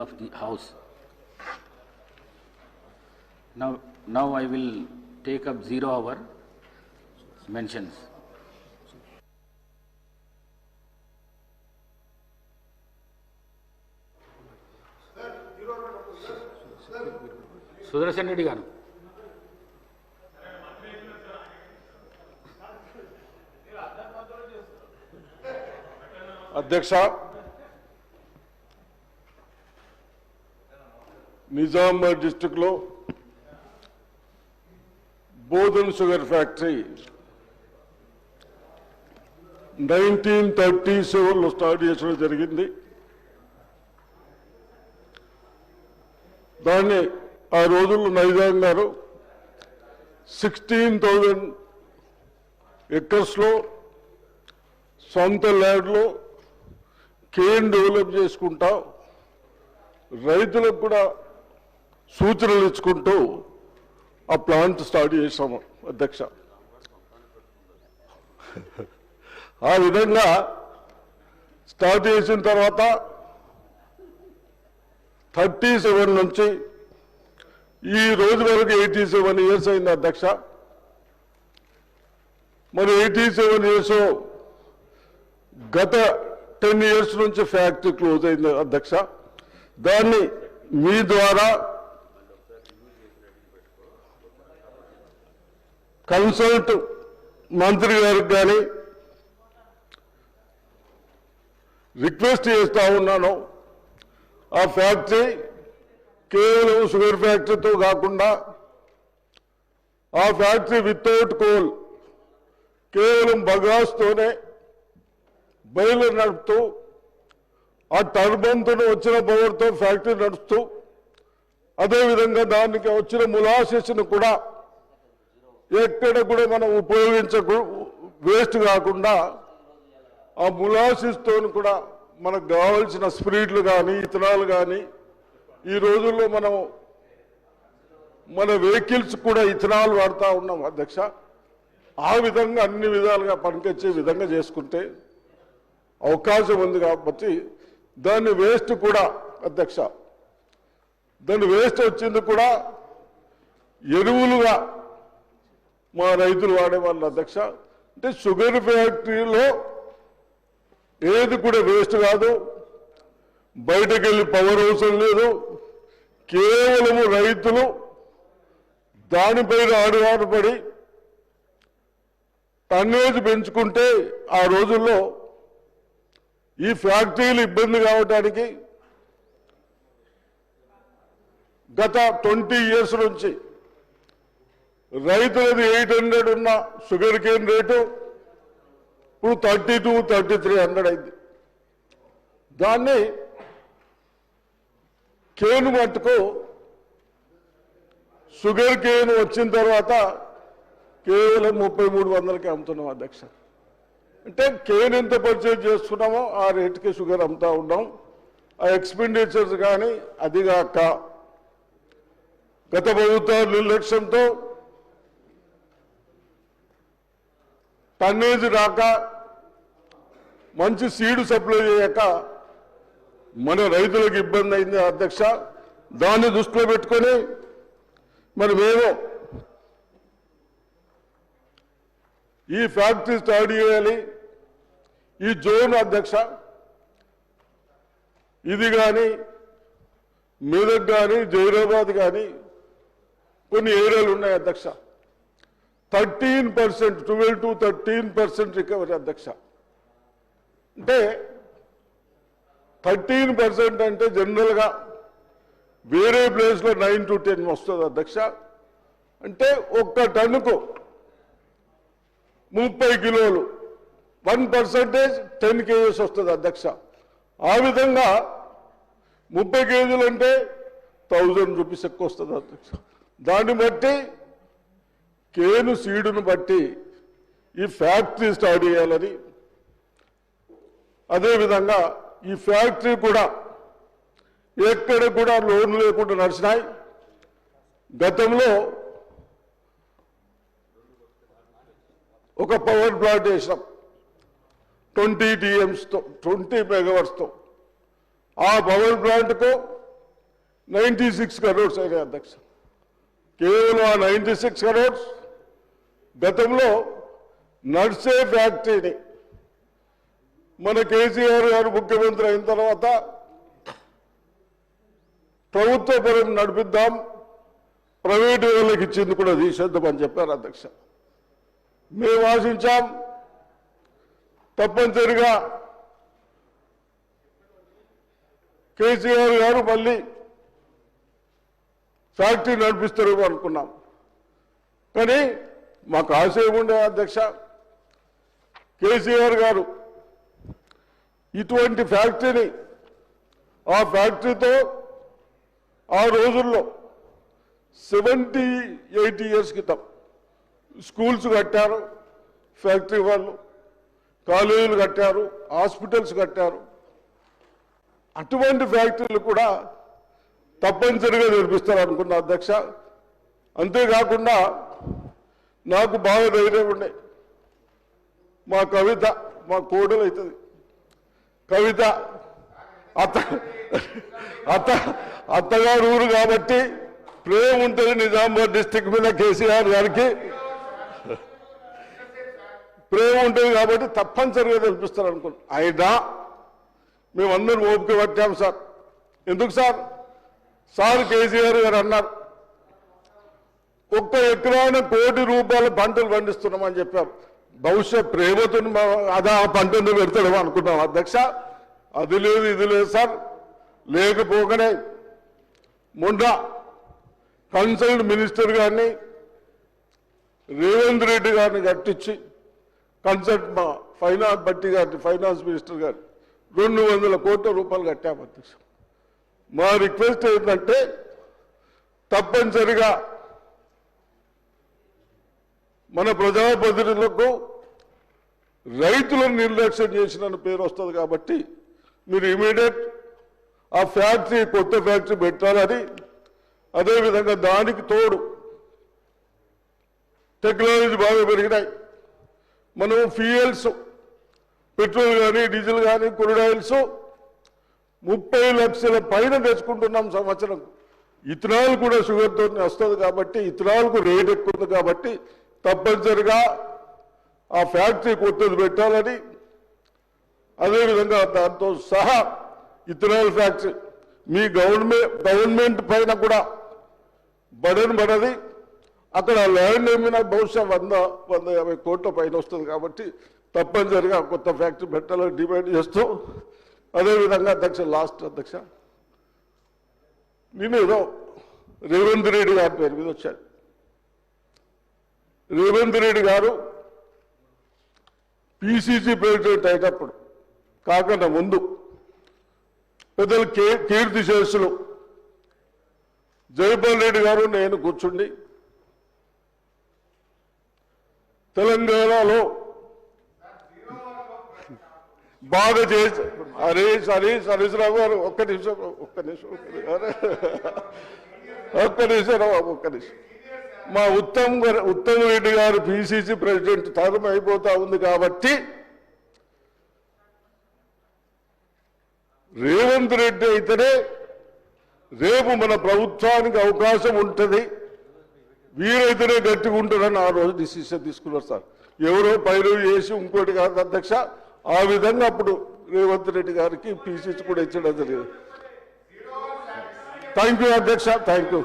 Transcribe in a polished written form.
of the House. Now I will take up 0 hour mentions. Sudarshan Reddy garu. అధ్యక్ష, నిజామాబాద్ డిస్ట్రిక్ట్లో Bodhan sugar factory 1937లో start చేయడం జరిగింది. దాన్ని ఆ రోజుల్లో నైజాం గారు 16,000 ఎకర్స్లో సొంత ల్యాండ్లో కేన్ డెవలప్ చేసుకుంటా రైతులకు కూడా సూచనలు ఇచ్చుకుంటూ ఆ ప్లాంట్ స్టార్ట్ చేశాము అధ్యక్ష. ఆ విధంగా స్టార్ట్ చేసిన తర్వాత 37 నుంచి ఈ రోజు వరకు 87 ఇయర్స్ అయింది అధ్యక్ష. మరి 87 ఇయర్స్ గత 10 ఇయర్స్ నుంచి ఫ్యాక్టరీ క్లోజ్ అయింది అధ్యక్ష. దాన్ని మీ ద్వారా కన్సల్ట్ మంత్రి గారికి కానీ రిక్వెస్ట్ చేస్తా ఉన్నాను. ఆ ఫ్యాక్టరీ కేవలం షుగర్ ఫ్యాక్టరీతో కాకుండా ఆ ఫ్యాక్టరీ వితౌట్ కోల్ కేవలం బగాస్తోనే బయలు నడుపుతూ ఆ టర్బన్తో వచ్చిన పవర్తో ఫ్యాక్టరీ నడుస్తూ అదేవిధంగా దానికి వచ్చిన ములాసిస్ను కూడా ఎక్కడ కూడా మనం వేస్ట్ కాకుండా ఆ ములాసిస్తో కూడా మనకు కావాల్సిన స్పిరిట్లు కానీ ఇథనాల్ కానీ ఈ రోజుల్లో మనం మన వెహికల్స్ కూడా ఇథనాల్ వాడుతూ ఉన్నాం అధ్యక్ష. ఆ విధంగా అన్ని విధాలుగా పనికొచ్చే విధంగా చేసుకుంటే అవకాశం ఉంది కాబట్టి దాన్ని వేస్ట్ కూడా అధ్యక్ష, దాన్ని వేస్ట్ వచ్చింది కూడా ఎరువులుగా మా రైతులు వాడేవాళ్ళు అధ్యక్ష. అంటే షుగర్ ఫ్యాక్టరీలో ఏది కూడా వేస్ట్ కాదు, బయటకు వెళ్ళి పవర్ అవసరం లేదు, కేవలము రైతులు దానిపైన ఆడుపడి టన్నేజ్ పెంచుకుంటే ఆ రోజుల్లో ఈ ఫ్యాక్టరీలు ఇబ్బంది కావడానికి గత 20 ఇయర్స్ నుంచి రైతులది 800 ఉన్న షుగర్ కేన్ రేటు ఇప్పుడు 32-3300 అయింది. దాన్ని కేను మట్టుకు షుగర్ కేన్ వచ్చిన తర్వాత కేవలం 3300కి అమ్ముతున్నాం అధ్యక్ష. అంటే కేన్ ఎంత పర్చేజ్ చేస్తున్నామో ఆ రేటుకి షుగర్ అమ్ముతా ఉన్నాం. ఆ ఎక్స్పెండిచర్స్ కానీ అదిగాక గత ప్రభుత్వాల నిర్లక్ష్యంతో టన్నేజ్ రాక మంచి సీడ్ సప్లై చేయక మన రైతులకు ఇబ్బంది అయింది అధ్యక్ష. దాన్ని దృష్టిలో పెట్టుకొని మరి మేము ఈ ఫ్యాక్టరీ స్టార్ట్ చేయాలి. ఈ జోన్ అధ్యక్ష ఇది కానీ మెదక్ కానీ జైరాబాద్ కానీ కొన్ని ఏరియాలు ఉన్నాయి అధ్యక్ష. 13%, 12 to 13% రికవరీ అధ్యక్ష. అంటే 13% అంటే జనరల్గా వేరే ప్లేస్లో 9 to 10 వస్తుంది అధ్యక్ష. అంటే ఒక్క టన్నుకు 30 కిలోలు, 1% 10 kgs వస్తుంది అధ్యక్ష. ఆ విధంగా 30 kgs అంటే 1000 రూపీస్ ఎక్కువ వస్తుంది అధ్యక్ష. దాన్ని బట్టి కేను సీడును బట్టి ఈ ఫ్యాక్టరీ స్టార్ట్ చేయాలని, అదేవిధంగా ఈ ఫ్యాక్టరీ కూడా ఎక్కడ కూడా లోన్ లేకుండా నడిచినాయి. గతంలో ఒక పవర్ ప్లాంట్ వేసినాం 20 TMs తో 20 megawatts తో. ఆ పవర్ ప్లాంట్కు 96 crores అయినాయి అధ్యక్ష. కేవలం ఆ 96 crores గతంలో నర్సే ఫ్యాక్టరీని మన కేసీఆర్ గారు ముఖ్యమంత్రి అయిన తర్వాత ప్రభుత్వ పరం నడిపిద్దాం, ప్రైవేటు వాళ్ళకి ఇచ్చింది కూడా తీసేద్దామని చెప్పారు అధ్యక్ష. మేము ఆశించాం, తప్పనిసరిగా కేసీఆర్ గారు మళ్ళీ ఫ్యాక్టరీ నడిపిస్తారేమో అనుకున్నాం. కానీ మాకు ఆశ ఏముండే అధ్యక్ష, కేసీఆర్ గారు ఇటువంటి ఫ్యాక్టరీని, ఆ ఫ్యాక్టరీతో ఆ రోజుల్లో 70-80 years క్రితం స్కూల్స్ కట్టారు, ఫ్యాక్టరీ వాళ్ళు కాలేజీలు కట్టారు, హాస్పిటల్స్ కట్టారు. అటువంటి ఫ్యాక్టరీలు కూడా తప్పనిసరిగా నిర్మిస్తారు అనుకున్నా అధ్యక్ష. అంతేకాకుండా నాకు బాగా ధైర్యం ఉండే, మా కవిత, మా కోడలు అవుతుంది కవిత, అత్తగారు ఊరు కాబట్టి ప్రేమ ఉంటుంది నిజామాబాద్ డిస్టిక్ మీద, కేసీఆర్ గారికి ప్రేమ ఉంటుంది కాబట్టి తప్పనిసరిగా తెలిపిస్తారు అనుకున్నాం. అయినా మేమందరం ఓపిక పట్టాం సార్. ఎందుకు సార్ కేసీఆర్ గారు అన్నారు, 1 ఎకరాన ₹1 కోటి పంటలు పండిస్తున్నామని చెప్పారు. బహుశా ప్రేమతో అదా ఆ పంటను పెడతాడేమో అనుకున్నాం అధ్యక్ష. అది లేదు ఇది లేదు సార్. లేకపోగానే మొన్న కన్సల్ట్ మినిస్టర్ గారిని రేవంత్ రెడ్డి గారిని కట్టించి, కన్సల్ట్ మా ఫైనాన్స్ మినిస్టర్ గారు 200 కోట్ల రూపాయలు కట్టాము అధ్యక్ష. మా రిక్వెస్ట్ ఏంటంటే తప్పనిసరిగా మన ప్రజాప్రతినిధులకు రైతులను నిర్లక్ష్యం చేసిన పేరు వస్తుంది కాబట్టి మీరు ఇమీడియట్ ఆ ఫ్యాక్టరీ, కొత్త ఫ్యాక్టరీ పెట్టాలని, అదేవిధంగా దానికి తోడు టెక్నాలజీ బాగా పెరిగినాయి. మనం ఫ్యూయల్స్, పెట్రోల్ కానీ డీజిల్ కానీ క్రూడ్ ఆయిల్స్ 30 లక్షల పైన తెచ్చుకుంటున్నాం సంవత్సరం. ఇథనాల్ కూడా షుగర్తో వస్తుంది కాబట్టి, ఇథనాల్కు రేట్ ఎక్కువ ఉంది కాబట్టి తప్పనిసరిగా ఆ ఫ్యాక్టరీ కొత్తది పెట్టాలని, అదేవిధంగా దాంతో సహా ఇథనాల్ ఫ్యాక్టరీ మీ గవర్నమెంట్ పైన కూడా బడన్ పడది. అక్కడ ల్యాండ్ ఏమైనా బహుశా 100-150 కోట్ల పైన వస్తుంది కాబట్టి తప్పనిసరిగా కొత్త ఫ్యాక్టరీ పెట్టాలని డిమాండ్ చేస్తూ, అదేవిధంగా అధ్యక్ష లాస్ట్ అధ్యక్ష, నేను ఏదో రేవంత్ రెడ్డి గారి పేరు మీద వచ్చాను. రేవంత్ రెడ్డి గారు పిసిసి ప్రెసిడెంట్ అయినప్పుడు కాకుండా ముందు పెద్దలు కీర్తి శేషులు జైపాల్ రెడ్డి గారు నేను కూర్చుండి తెలంగాణలో బాగా చేసి హరీష్ రావు గారు ఒక్క నిమిషం మా ఉత్తమ్ రెడ్డి గారు పిసిసి ప్రెసిడెంట్ టర్మ్ అయిపోతా ఉంది కాబట్టి రేవంత్ రెడ్డి అయితేనే రేపు మన ప్రభుత్వానికి అవకాశం ఉంటుంది, వీరైతేనే గట్టిగా ఉంటారని ఆ రోజు డిసిషన్ తీసుకున్నారు సార్. ఎవరో పైరు చేసి ఇంకోటి కాదు అధ్యక్ష. ఆ విధంగా అప్పుడు రేవంత్ రెడ్డి గారికి పిసిసి కూడా ఇచ్చడం జరిగింది. థ్యాంక్ యూ అధ్యక్ష, థ్యాంక్ యూ.